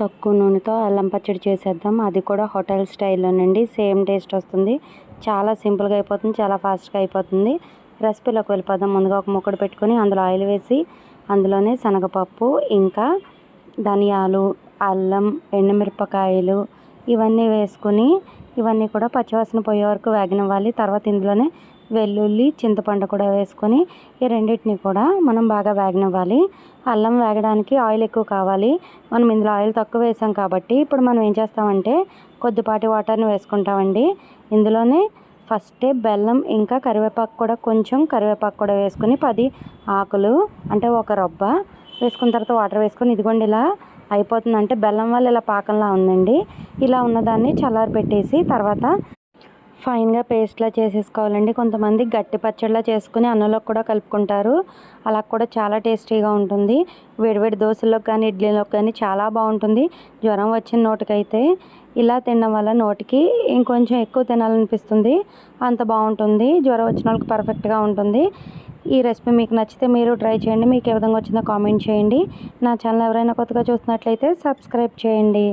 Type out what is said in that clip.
తక్కువ నూనెతో అల్లం పచ్చడి చేసేద్దాం. అది కూడా హోటల్ స్టైల్లోనండి. సేమ్ టేస్ట్ వస్తుంది. చాలా సింపుల్గా అయిపోతుంది, చాలా ఫాస్ట్గా అయిపోతుంది. రెసిపీలోకి వెళ్ళిపోదాం. ముందుగా ఒక ముక్కడు పెట్టుకొని అందులో ఆయిల్ వేసి అందులోనే శనగపప్పు, ఇంకా ధనియాలు, అల్లం, ఎండుమిరపకాయలు ఇవన్నీ వేసుకుని ఇవన్నీ కూడా పచ్చివాసన పోయే వరకు వేగనివ్వాలి. తర్వాత ఇందులోనే వెల్లుల్లి, చింతపండు కూడా వేసుకొని ఈ రెండింటిని కూడా మనం బాగా వేగనివ్వాలి. అల్లం వేగడానికి ఆయిల్ ఎక్కువ కావాలి. మనం ఇందులో ఆయిల్ తక్కువ వేసాం కాబట్టి ఇప్పుడు మనం ఏం చేస్తామంటే కొద్దిపాటి వాటర్ని వేసుకుంటామండి. ఇందులోనే ఫస్టే బెల్లం, ఇంకా కరివేపాకు కూడా, కొంచెం కరివేపాకు కూడా వేసుకొని 10 ఆకులు అంటే ఒక రొబ్బ వేసుకున్న తర్వాత వాటర్ వేసుకొని ఇదిగోండి ఇలా అయిపోతుంది. అంటే బెల్లం వల్ల ఇలా పాకంలా ఉందండి. ఇలా ఉన్నదాన్ని చల్లారి పెట్టేసి తర్వాత ఫైన్గా పేస్ట్లా చేసేసుకోవాలండి. కొంతమంది గట్టి పచ్చడిలా చేసుకుని అన్నంలోకి కూడా కలుపుకుంటారు. అలా కూడా చాలా టేస్టీగా ఉంటుంది. వేడివేడి దోశల్లోకి కానీ ఇడ్లీలోకి కానీ చాలా బాగుంటుంది. జ్వరం వచ్చిన నోటికైతే ఇలా తినడం వల్ల నోటికి ఇంకొంచెం ఎక్కువ తినాలనిపిస్తుంది. అంత బాగుంటుంది. జ్వరం వచ్చిన వాళ్ళకి పర్ఫెక్ట్గా ఉంటుంది. ఈ రెసిపీ మీకు నచ్చితే మీరు ట్రై చేయండి. మీకు ఏ విధంగా వచ్చిందో కామెంట్ చేయండి. నా ఛానల్ ఎవరైనా కొత్తగా చూస్తున్నట్లయితే సబ్స్క్రైబ్ చేయండి.